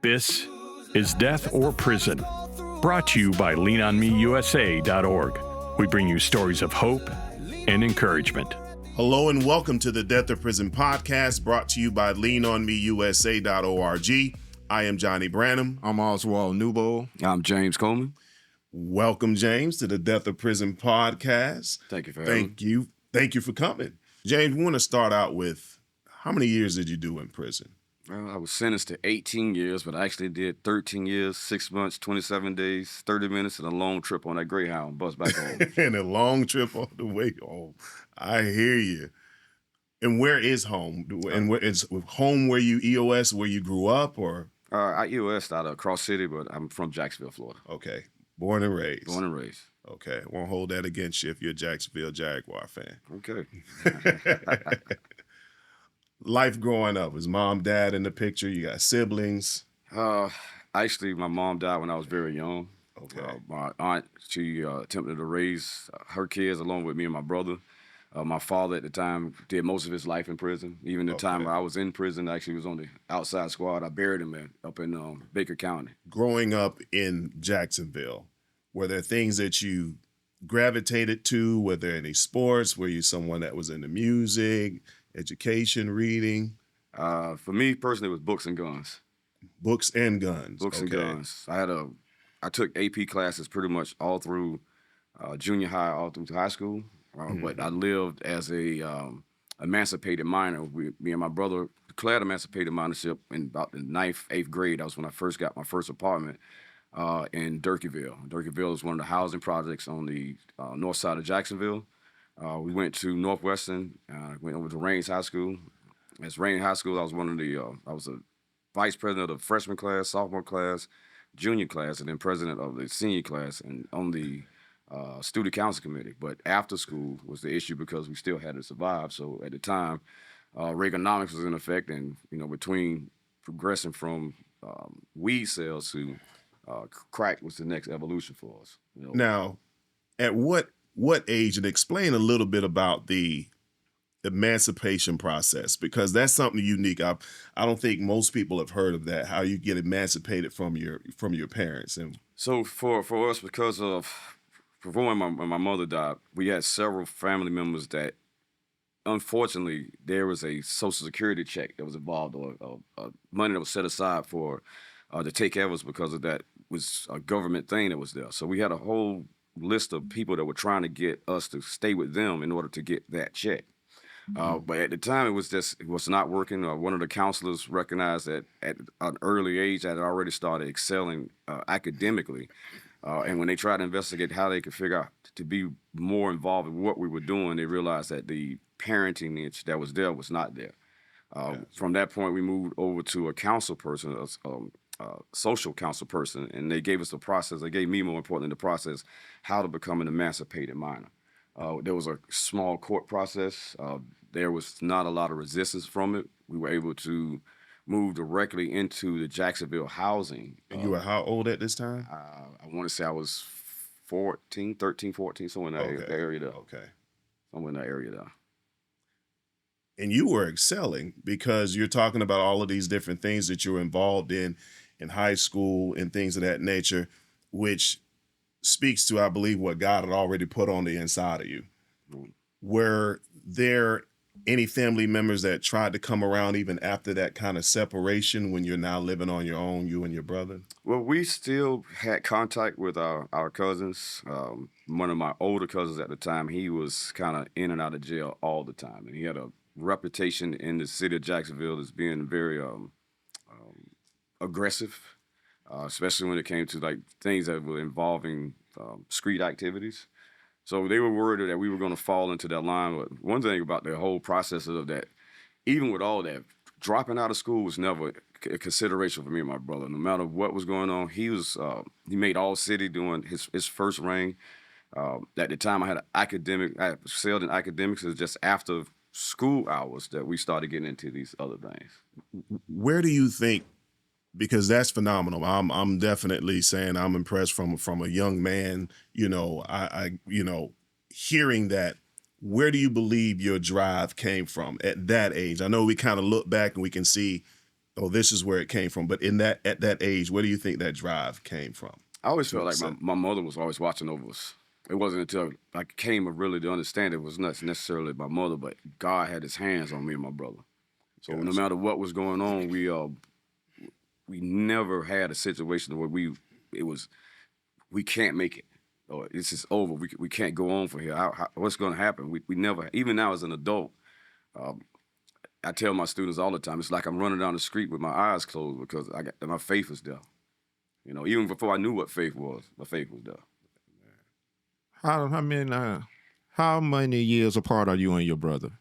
This is Death or Prison, brought to you by leanonmeusa.org. We bring you stories of hope and encouragement. Hello and welcome to the Death or Prison podcast, brought to you by leanonmeusa.org. I am Johnny Branham. I'm Oswald Newbold. I'm James Coleman. Welcome, James, to the Death or Prison podcast. Thank you for having me. Thank you for coming. James, we want to start out with, how many years did you do in prison? Well, I was sentenced to 18 years, but I actually did 13 years, 6 months, 27 days, 30 minutes, and a long trip on that Greyhound bus back home. And a long trip all the way home. I hear you. And where is home? And where is home where you EOS, where you grew up, or? I EOS out of Cross City, but I'm from Jacksonville, Florida. Okay. Born and raised. Born and raised. Okay. Won't hold that against you if you're a Jacksonville Jaguar fan. Okay. Life growing up, is mom, dad in the picture? You got siblings? Actually, my mom died when I was very young. Okay. My aunt, she attempted to raise her kids along with me and my brother. My father at the time did most of his life in prison. Even the time I was in prison, actually was on the outside squad. I buried him up in Baker County. Growing up in Jacksonville, were there things that you gravitated to? Were there any sports? Were you someone that was into music, education, reading? For me personally, it was books and guns. Books and guns. Books and guns. I took AP classes pretty much all through junior high, all through high school. But I lived as a emancipated minor. Me and my brother declared emancipated minorship in about the 9th, 8th grade. That was when I first got my first apartment in Durkeeville. Durkeeville is one of the housing projects on the north side of Jacksonville. We went to Northwestern, went over to Raines High School. At Raines High School, I was I was a vice president of the freshman class, sophomore class, junior class, and then president of the senior class, and on the student council committee. But after school was the issue because we still had to survive. So at the time, Reaganomics was in effect, and between progressing from weed sales to crack was the next evolution for us. Now, at what age, and explain a little bit about the emancipation process, because that's something unique. I don't think most people have heard of that, how you get emancipated from your parents. And so for us, because of when my mother died, we had several family members that, unfortunately, there was a Social Security check that was involved, or money that was set aside for to take care of us because of that was a government thing that was there. So we had a whole list of people that were trying to get us to stay with them in order to get that check. But at the time, it was not working. One of the counselors recognized that at an early age I had already started excelling academically. And when they tried to investigate how they could figure out to be more involved in what we were doing, they realized that the parenting itch that was there was not there. From that point, we moved over to a counsel person, a social counsel person, and they gave us the process. They gave me, more importantly, the process, how to become an emancipated minor. There was a small court process. There was not a lot of resistance from it. We were able to move directly into the Jacksonville housing. And you were how old at this time? I want to say I was 13, 14, somewhere in that area there. Okay. Somewhere in that area there. And you were excelling, because you're talking about all of these different things that you were involved in high school and things of that nature, which speaks to, I believe, what God had already put on the inside of you. Were there any family members that tried to come around even after that kind of separation, when you're now living on your own, you and your brother? Well, we still had contact with our cousins. One of my older cousins at the time, he was kind of in and out of jail all the time. And he had a reputation in the city of Jacksonville as being very aggressive, especially when it came to like things that were involving street activities. So they were worried that we were going to fall into that line. But one thing about the whole process of that, even with all that, dropping out of school was never a consideration for me and my brother. No matter what was going on, he made all city doing his first ring. At the time, I excelled in academics. It was just after school hours that we started getting into these other things. Where do you think, because that's phenomenal. I'm definitely saying I'm impressed from a young man, I hearing that. Where do you believe your drive came from at that age? I know we kind of look back and we can see oh, this is where it came from. But at that age, where do you think that drive came from? I always felt like excel? my mother was always watching over us. It wasn't until I came to really to understand it was not necessarily my mother, but God had His hands on me and my brother. So no Gotcha. matter what was going on, we never had a situation where we can't make it. Or it's just over. We can't go on from here. What's going to happen? We never. Even now as an adult, I tell my students all the time, it's like I'm running down the street with my eyes closed because my faith is there. You know, even before I knew what faith was, my faith was there. How many years apart are you and your brother?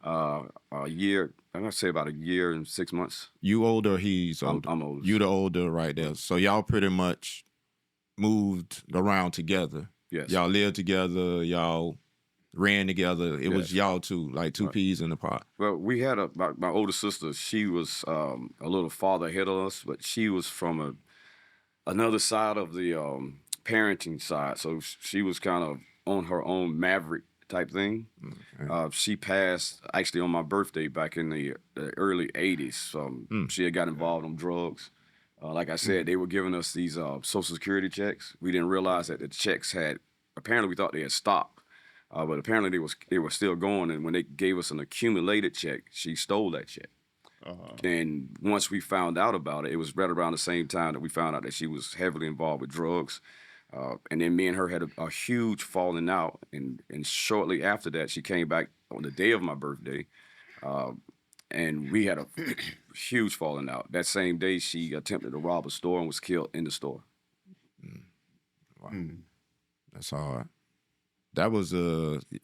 A year, I'm gonna say about a year and 6 months. You older, he's older. I'm older. You the older right there. So y'all pretty much moved around together. Yes. Y'all lived together, y'all ran together. It was Yes. y'all two, like two peas in the pot. Well, we had my older sister. She was a little farther ahead of us, but she was from another side of the parenting side. So she was kind of on her own maverick type thing. Okay. She passed actually on my birthday back in the early 80s. She had got involved in drugs. Like I said, they were giving us these Social Security checks. We didn't realize that the checks apparently we thought they had stopped, but apparently they were still going. And when they gave us an accumulated check, she stole that check. And once we found out about it, it was right around the same time that we found out that she was heavily involved with drugs. And then me and her had a huge falling out. And shortly after that, she came back on the day of my birthday. And we had a huge falling out. That same day, she attempted to rob a store and was killed in the store. Wow. That's hard. That was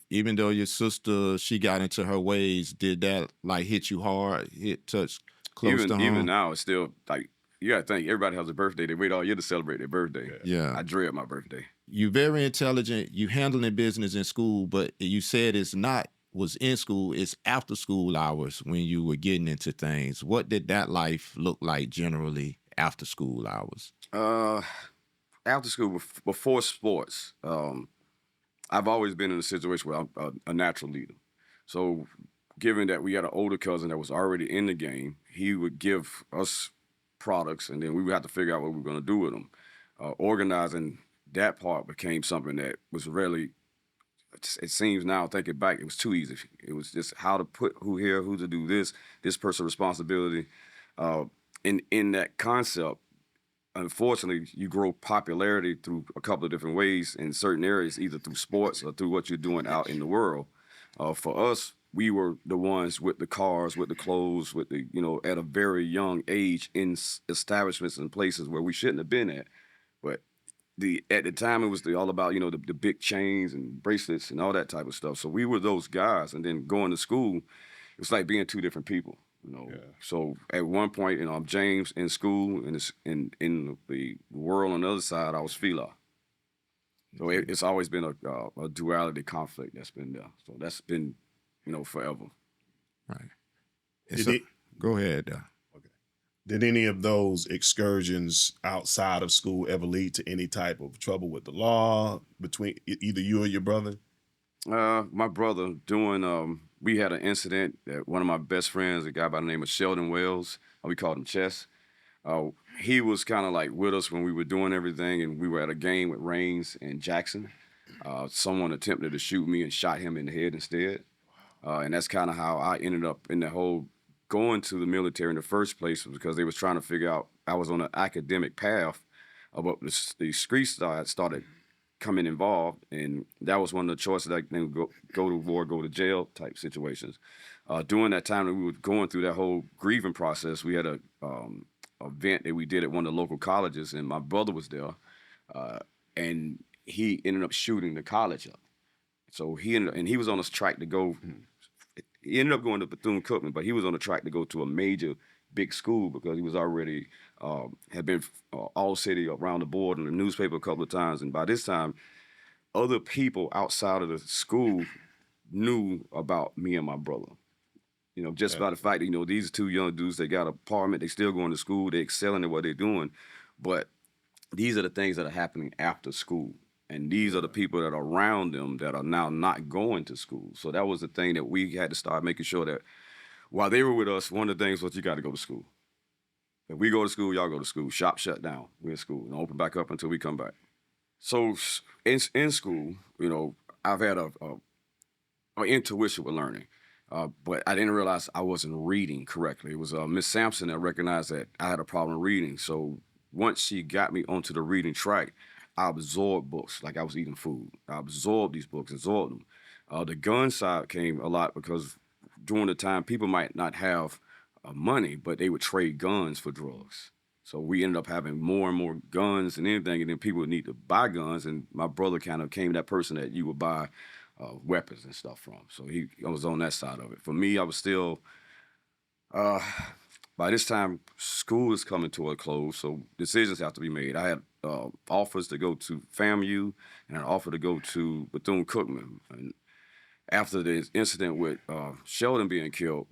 even though your sister, she got into her ways, did that like hit you hard, touch close to home? Even now, it's still like, you gotta think, everybody has a birthday. They wait all year to celebrate their birthday. Yeah. I dread my birthday. You very intelligent. You handling business in school, but you said was in school. It's after school hours when you were getting into things. What did that life look like generally after school hours? After school, before sports, I've always been in a situation where I'm a natural leader. So given that we had an older cousin that was already in the game, he would give us products, and then we would have to figure out what we were going to do with them. Organizing that part became something that was really, it seems now, thinking back, it was too easy. It was just how to put who here, who to do this person's responsibility. In that concept, unfortunately, you grow popularity through a couple of different ways in certain areas, either through sports or through what you're doing out in the world. For us, we were the ones with the cars, with the clothes, with the, at a very young age in establishments and places where we shouldn't have been at. But at the time, it was all about, the big chains and bracelets and all that type of stuff. So we were those guys. And then going to school, it was like being two different people. Yeah. So at one point, I'm James in school, and in the world on the other side, I was Fila. So it's always been a duality conflict that's been there. So that's been, forever. Right. Go ahead. Okay. Did any of those excursions outside of school ever lead to any type of trouble with the law between either you or your brother? My brother, we had an incident that one of my best friends, a guy by the name of Sheldon Wells, we called him Chess. He was kind of like with us when we were doing everything, and we were at a game with Raines and Jackson. Someone attempted to shoot me and shot him in the head instead. And that's kind of how I ended up in the whole going to the military in the first place, was because they was trying to figure out, I was on an academic path, but the street side started coming involved, and that was one of the choices, like go to war, go to jail type situations. During that time that we were going through that whole grieving process, we had a event that we did at one of the local colleges, and my brother was there, and he ended up shooting the college up. So he was on his track to go. He ended up going to Bethune-Cookman, but he was on the track to go to a major big school because he was already had been all city around the board in the newspaper a couple of times, and by this time, other people outside of the school knew about me and my brother. Just by the fact that these two young dudes, they got an apartment, they still going to school, they excelling at what they're doing, but these are the things that are happening after school. And these are the people that are around them that are now not going to school. So that was the thing that we had to start making sure that while they were with us, one of the things was you got to go to school. If we go to school, y'all go to school. Shop shut down. We're in school. And open back up until we come back. So in school, you know, I've had a intuition with learning. But I didn't realize I wasn't reading correctly. It was Miss Sampson that recognized that I had a problem reading. So once she got me onto the reading track, I absorbed books like I was eating food. I absorbed these books, absorbed them. The gun side came a lot because during the time people might not have money, but they would trade guns for drugs. So we ended up having more and more guns and anything, and then people would need to buy guns. And my brother kind of came that person that you would buy weapons and stuff from. So I was on that side of it. For me, I was still, by this time, school is coming to a close, so decisions have to be made. I had offers to go to FAMU and an offer to go to Bethune-Cookman. And after the incident with Sheldon being killed,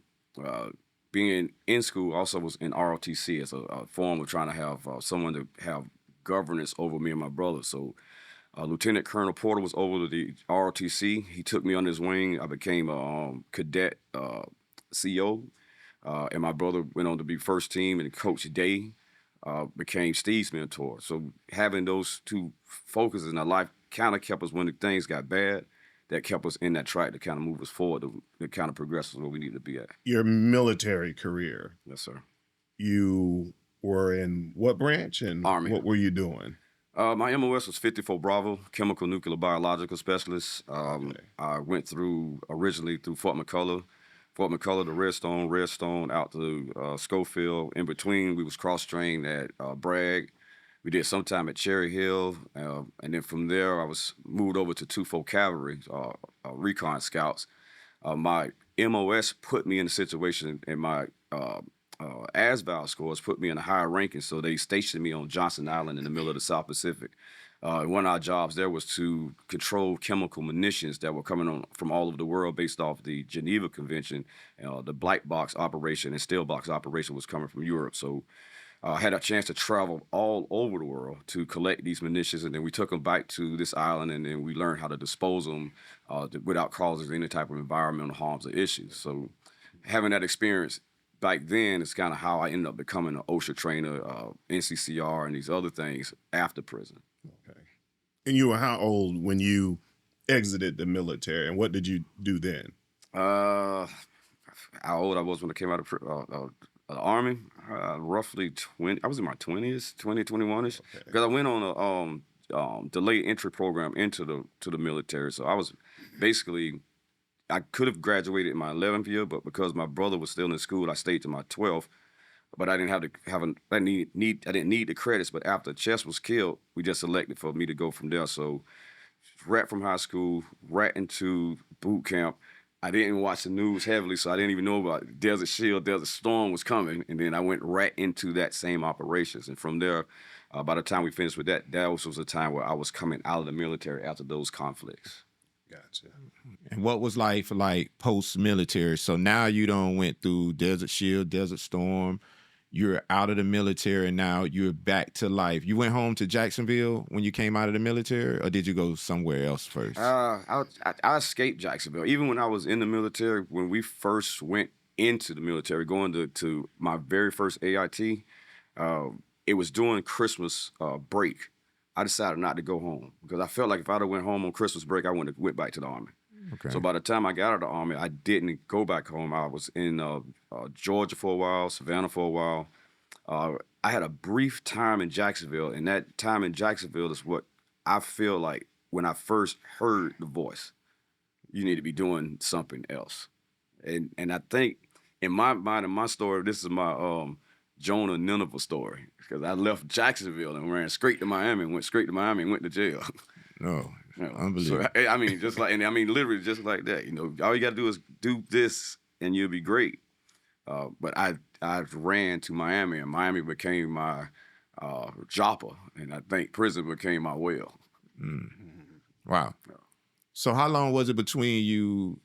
being in school also was in ROTC as a form of trying to have someone to have governance over me and my brother. So Lieutenant Colonel Porter was over the ROTC. He took me under his wing. I became a cadet CO, and my brother went on to be first team, and Coach Day became Steve's mentor. So having those two focuses in our life kind of kept us when things got bad. That kept us in that track to kind of move us forward, to kind of progress us where we need to be at. Your military career. Yes, sir. You were in what branch and Army. What were you doing? My MOS was 54 Bravo, Chemical Nuclear Biological Specialist. I went originally through Fort McCullough to Redstone out to Schofield. In between, we was cross-trained at Bragg. We did some time at Cherry Hill, and then from there, I was moved over to 2-4 Cavalry, recon scouts. My MOS put me in a situation, and my ASVAL scores put me in a higher ranking, so they stationed me on Johnson Island in the middle of the South Pacific. One of our jobs there was to control chemical munitions that were coming on from all over the world based off the Geneva Convention. The black box operation and steel box operation was coming from Europe, so I had a chance to travel all over the world to collect these munitions, and then we took them back to this island, and then we learned how to dispose of them without causing any type of environmental harms or issues. So having that experience back then is kind of how I ended up becoming an OSHA trainer, NCCR, and these other things after prison. Okay. And you were how old when you exited the military, and what did you do then? How old I was when I came out of the Army, roughly 20. I was in my 20s, 20, 21-ish, because I went on a delayed entry program into the military. So I was basically, I could have graduated in my 11th year, but because my brother was still in school, I stayed to my 12th. But I didn't I didn't need the credits. But after Chess was killed, we just elected for me to go from there. So right from high school, right into boot camp. I didn't watch the news heavily, so I didn't even know about Desert Shield, Desert Storm was coming. And then I went right into that same operations. And from there, by the time we finished with that, that was a time where I was coming out of the military after those conflicts. Gotcha. And what was life like post-military? So now you done went through Desert Shield, Desert Storm. You're out of the military, and now you're back to life. You went home to Jacksonville when you came out of the military, or did you go somewhere else first? I escaped Jacksonville. Even when I was in the military, when we first went into the military, going to my very first AIT, it was during Christmas break. I decided not to go home because I felt like if I'd have went home on Christmas break, I wouldn't have went back to the Army. Okay. So by the time I got out of the Army, I didn't go back home. I was in Georgia for a while, Savannah for a while. I had a brief time in Jacksonville, and that time in Jacksonville is what I feel like when I first heard the voice. You need to be doing something else. And I think in my mind and my story, this is my Jonah Nineveh story, because I left Jacksonville and ran straight to Miami, went to jail. No. You know, Unbelievable. So, I mean, literally just like that. You know, all you got to do is do this, and you'll be great. But I ran to Miami, and Miami became my joppa, and I think prison became my well. Wow. So how long was it between you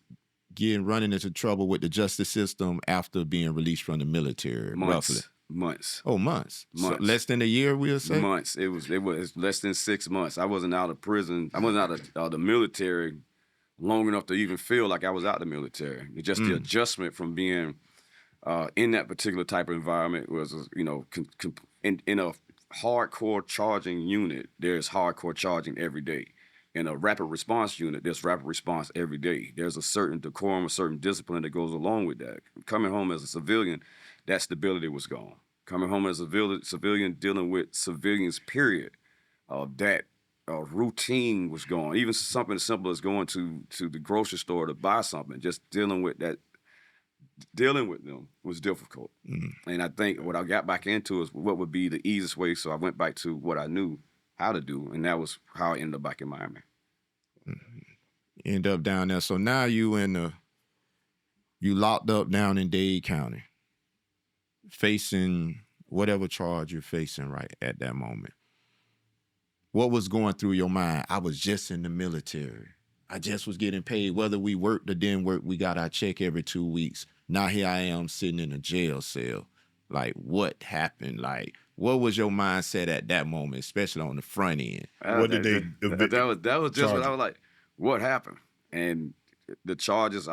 running into trouble with the justice system after being released from the military? Months. Roughly? Months. Oh, months. Months. So less than a year, we'll say? Months. It was less than 6 months. I wasn't out of prison. I wasn't out of the military long enough to even feel like I was out of the military. It's just the adjustment from being in that particular type of environment was, in a hardcore charging unit, there's hardcore charging every day. In a rapid response unit, there's rapid response every day. There's a certain decorum, a certain discipline that goes along with that. Coming home as a civilian, that stability was gone. Coming home as a civilian dealing with civilians, period, that routine was gone. Even something as simple as going to the grocery store to buy something, just dealing with them was difficult. And I think what I got back into is what would be the easiest way. So I went back to what I knew how to do, and that was how I ended up back in Miami. End up down there. So now you locked up down in Dade County, facing whatever charge you're facing right at that moment. What was going through your mind? I was just in the military. I just was getting paid. Whether we worked or didn't work, we got our check every 2 weeks. Now here I am sitting in a jail cell. Like, what happened? Like, what was your mindset at that moment, especially on the front end? What did they that was just what I was like, what happened? And the charges,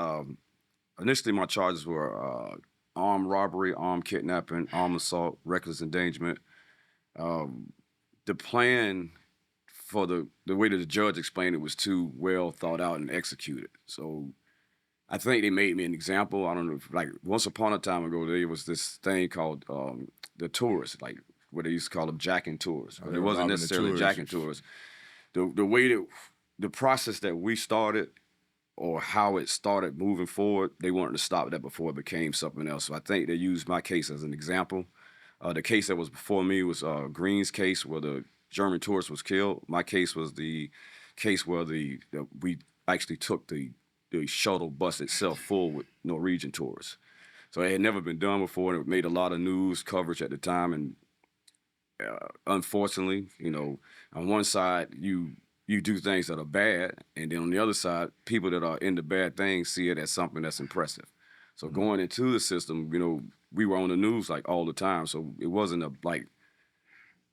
initially my charges were armed robbery, armed kidnapping, armed assault, reckless endangerment. The plan for the way that the judge explained it was too well thought out and executed. So I think they made me an example. I don't know, like once upon a time ago, there was this thing called the tourists, like what they used to call them jacking tours. But it wasn't necessarily jacking tours. The way that the process that we started or how it started moving forward, they wanted to stop that before it became something else. So I think they used my case as an example. The case that was before me was Green's case where the German tourist was killed. My case was the case where we actually took the shuttle bus itself full with Norwegian tourists. So it had never been done before, and it made a lot of news coverage at the time. And unfortunately, on one side, you do things that are bad, and then on the other side, people that are into bad things see it as something that's impressive. So going into the system, we were on the news like all the time. So it wasn't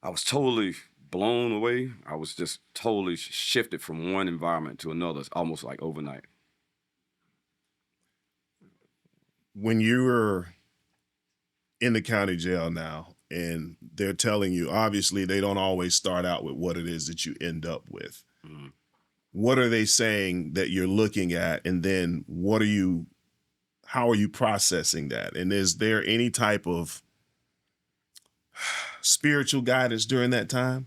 I was totally blown away. I was just totally shifted from one environment to another, almost like overnight. When you're in the county jail now and they're telling you, obviously they don't always start out with what it is that you end up with. Mm-hmm. What are they saying that you're looking at? And then how are you processing that? And is there any type of spiritual guidance during that time?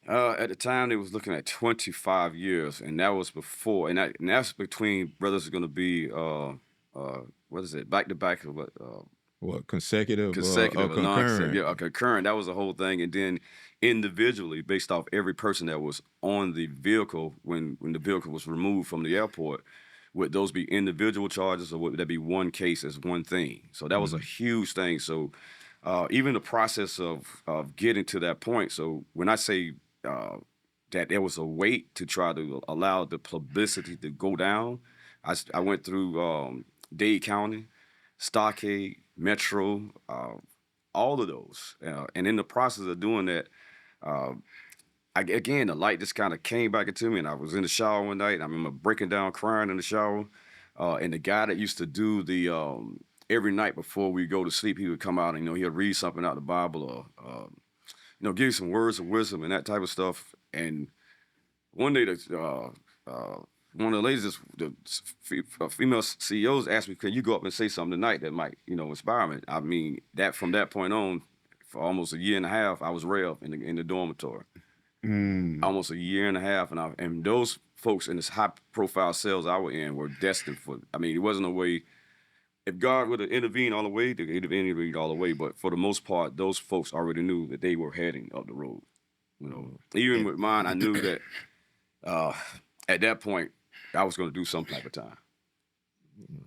At the time, they was looking at 25 years, and that was before, and that's between whether it's going to be, what is it, back-to-back or what? What, consecutive or concurrent? Yeah, concurrent. That was the whole thing, and then individually, based off every person that was on the vehicle when the vehicle was removed from the airport, would those be individual charges or would that be one case as one thing? So that was a huge thing. So even the process of getting to that point. So when I say that there was a wait to try to allow the publicity to go down, I went through Dade County, Stockade, Metro, all of those. And in the process of doing that, the light just kind of came back into me, and I was in the shower one night, and I remember breaking down crying in the shower. And the guy that used to do the every night before we go to sleep, he would come out and he'll read something out of the Bible or give you some words of wisdom and that type of stuff. And one day, one of the ladies, the female CEOs, asked me, "Can you go up and say something tonight that might inspire me?" I mean, that from that point on, for almost a year and a half, I was Rev in the dormitory. Almost a year and a half, and those folks in this high-profile cells I was in were destined for. I mean, it wasn't a way. If God would have intervened all the way, they would have intervened all the way. But for the most part, those folks already knew that they were heading up the road. Even with mine, I knew that at that point I was going to do some type of time.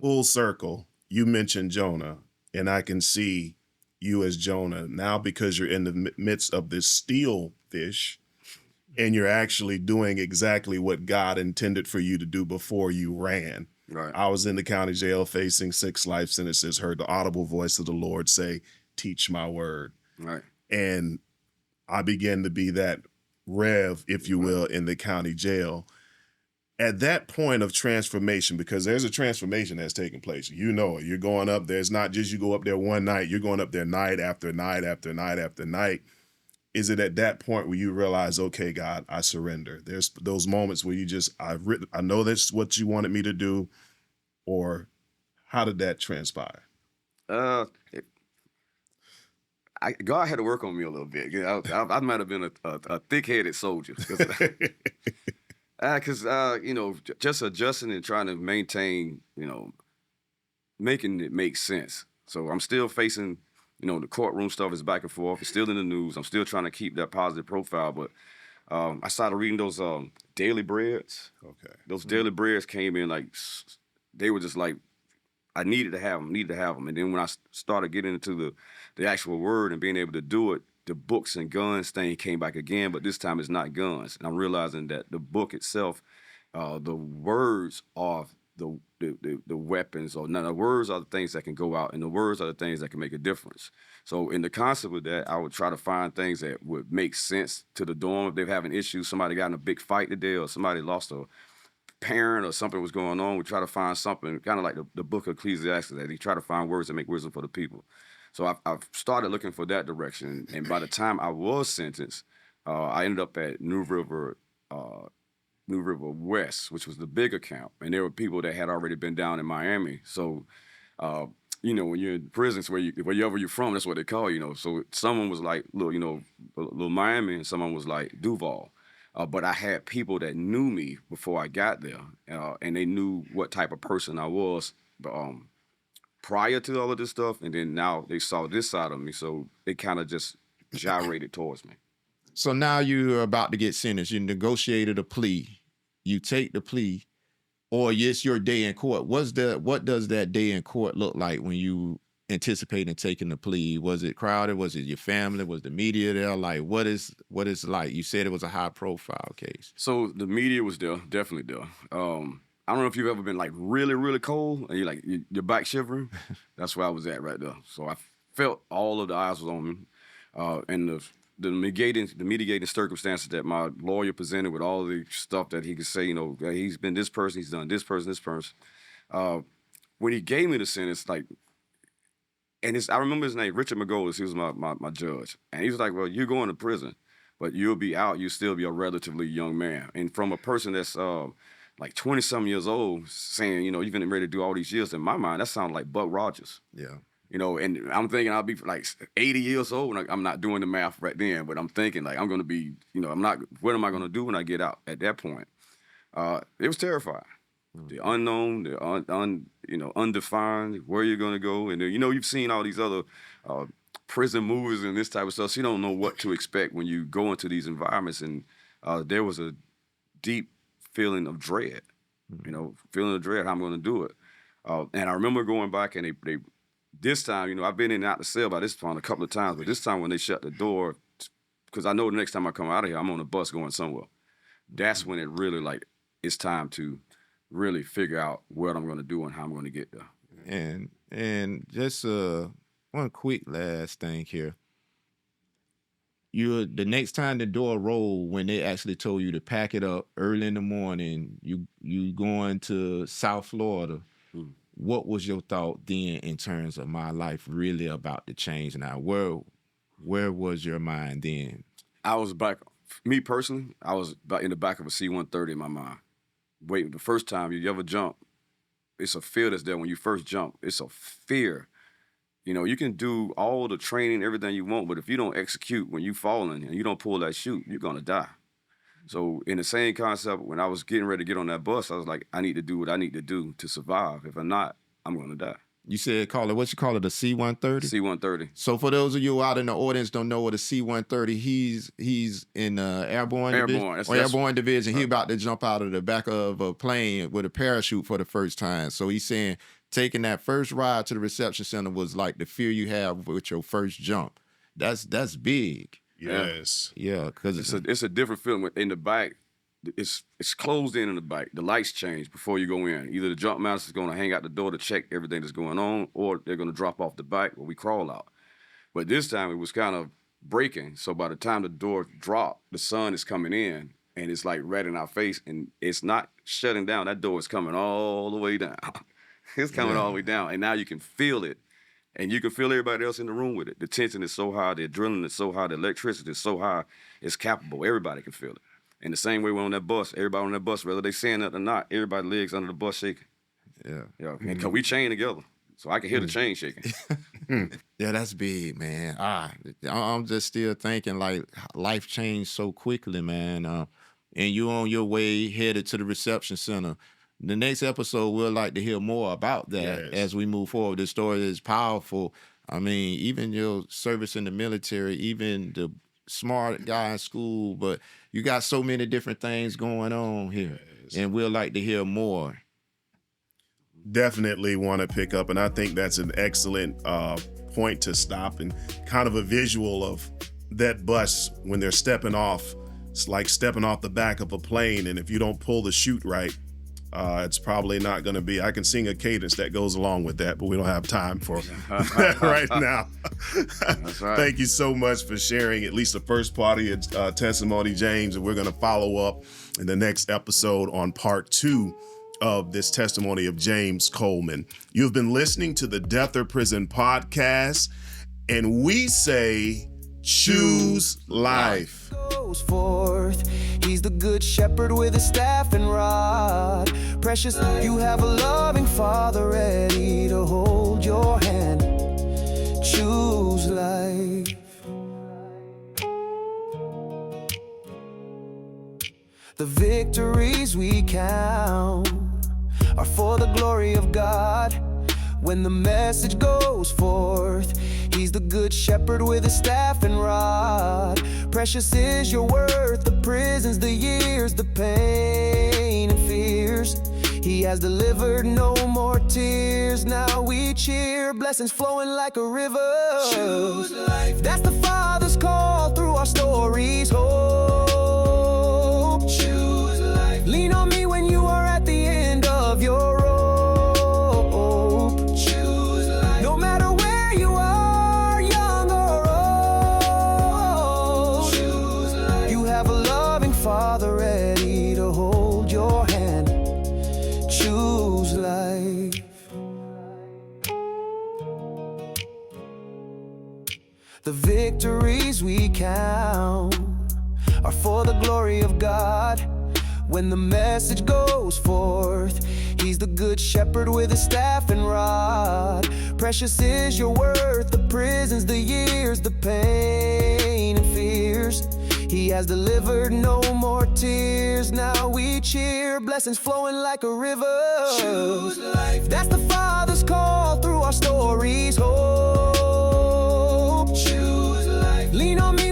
Full circle. You mentioned Jonah, and I can see you as Jonah now because you're in the midst of this steel fish. And you're actually doing exactly what God intended for you to do before you ran. Right. I was in the county jail facing 6 life sentences, heard the audible voice of the Lord say, "Teach my word." Right. And I began to be that Rev, if you will, in the county jail. at that point of transformation, because there's a transformation that's taking place. You know it. You're going up there. It's not just you go up there one night. You're going up there night after night after night after night. Is it at that point where you realize, okay, God, I surrender? There's those moments where you just, I know that's what you wanted me to do, or how did that transpire? God had to work on me a little bit. I might have been a thick-headed soldier. Because, just adjusting and trying to maintain, making it make sense. So I'm still facing, the courtroom stuff is back and forth. It's still in the news. I'm still trying to keep that positive profile. But I started reading those daily breads. Okay. Those daily breads came in they were just like, I needed to have them. And then when I started getting into the actual word and being able to do it, the books and guns thing came back again, but this time it's not guns. And I'm realizing that the book itself, the words are the weapons, or no, the words are the things that can go out, and the words are the things that can make a difference. So in the concept of that, I would try to find things that would make sense to the dorm. If they're having issues, somebody got in a big fight today, or somebody lost a parent or something was going on, we try to find something, kind of like the book of Ecclesiastes, that he try to find words that make wisdom for the people. So I've started looking for that direction, and by the time I was sentenced, I ended up at New River West, which was the bigger camp, and there were people that had already been down in Miami. So, when you're in prisons, wherever you're from, that's what they call you. So someone was like little Miami, and someone was like Duval. But I had people that knew me before I got there, and they knew what type of person I was. Prior to all of this stuff, and then now they saw this side of me, so they kind of just gyrated towards me. So now you're about to get sentenced. You negotiated a plea. You take the plea, or it's your day in court. What does that day in court look like when you anticipating taking the plea? Was it crowded? Was it your family? Was the media there? Like, what is like? You said it was a high profile case. So the media was there, definitely there. I don't know if you've ever been like really, really cold and your back shivering. That's where I was at right there. So I felt all of the eyes was on me, and the mitigating circumstances that my lawyer presented with all the stuff that he could say. He's been this person, he's done this person, this person. When he gave me the sentence, I remember his name, Richard McGolis. He was my judge, and he was like, "Well, you're going to prison, but you'll be out. You'll still be a relatively young man." And from a person that's like 20-some years old, saying, you've been ready to do all these years, in my mind, that sounds like Buck Rogers. Yeah. And I'm thinking I'll be like 80 years old, and I'm not doing the math right then, but I'm thinking like I'm going to be, what am I going to do when I get out at that point? It was terrifying. The unknown, the undefined, where you're going to go. And, you've seen all these other prison movies and this type of stuff, so you don't know what to expect when you go into these environments. And there was a deep feeling of dread, feeling of dread, how I'm going to do it. And I remember going back, and they this time, I've been in and out the cell by this point a couple of times, but this time when they shut the door, because I know the next time I come out of here, I'm on a bus going somewhere. That's when it really, it's time to really figure out what I'm going to do and how I'm going to get there. And just one quick last thing here. The next time the door rolled, when they actually told you to pack it up early in the morning, you going to South Florida. What was your thought then in terms of my life really about to change now? Where was your mind then? I was back, me personally, I was in the back of a C-130 in my mind. Wait, the first time you ever jump, it's a fear that's there when you first jump. It's a fear. You can do all the training, everything you want, but if you don't execute when you falling and you don't pull that chute, you're going to die. So in the same concept, when I was getting ready to get on that bus, I was like, I need to do what I need to do to survive. If I'm not, I'm going to die. You said what you call it, a C-130? C-130. So for those of you out in the audience don't know what a C-130, he's in airborne division. He about to jump out of the back of a plane with a parachute for the first time. So he's saying taking that first ride to the reception center was like the fear you have with your first jump. That's big. Yes. Yeah, because it's a different feeling in the back. It's closed in the back. The lights change before you go in. Either the jump master is going to hang out the door to check everything that's going on, or they're going to drop off the back where we crawl out. But this time it was kind of breaking. So by the time the door dropped, the sun is coming in, and it's like right in our face, and it's not shutting down, that door is coming all the way down. It's coming all the way down, and now you can feel it, and you can feel everybody else in the room with it. The tension is so high, the adrenaline is so high, the electricity is so high, it's palpable. Everybody can feel it. And the same way we're on that bus, everybody on that bus, whether they saying it or not, everybody legs under the bus shaking. Yeah, and because we chain together, so I can hear the chain shaking. Yeah, that's big, man. I'm just still thinking like life changed so quickly, man. And you on your way headed to the reception center. The next episode, we'll like to hear more about that as we move forward. The story is powerful. I mean, even your service in the military, even the smart guy in school, but you got so many different things going on here, and we'll like to hear more. Definitely want to pick up, and I think that's an excellent point to stop and kind of a visual of that bus when they're stepping off. It's like stepping off the back of a plane, and if you don't pull the chute right, it's probably not going to be. I can sing a cadence that goes along with that, but we don't have time for that right now. That's right. Thank you so much for sharing at least the first part of your testimony, James, and we're going to follow up in the next episode on part 2 of this testimony of James Coleman. You've been listening to the Death or Prison podcast, and we say, choose life. Goes forth. He's the good shepherd with a staff and rod. Precious, you have a loving father ready to hold your hand. Choose life. The victories we count are for the glory of God. When the message goes forth, he's the good shepherd with a staff and rod. Precious is your worth, the prisons, the years, the pain and fears. He has delivered no more tears. Now we cheer, blessings flowing like a river. Choose life. That's the Father's call through our stories. Hope. Choose life. Lean on me when you are at the end of your rope. Choose life. No matter where you are, young or old. Choose life. You have a loving Father ready to hold your hand. Choose life. The victories we count are for the glory of God. When the message goes forth, he's the good shepherd with a staff and rod. Precious is your worth, the prisons, the years, the pain and fears. He has delivered no more tears. Now we cheer, blessings flowing like a river. Choose life. That's the Father's call through our stories. Hope. Choose life. Lean on me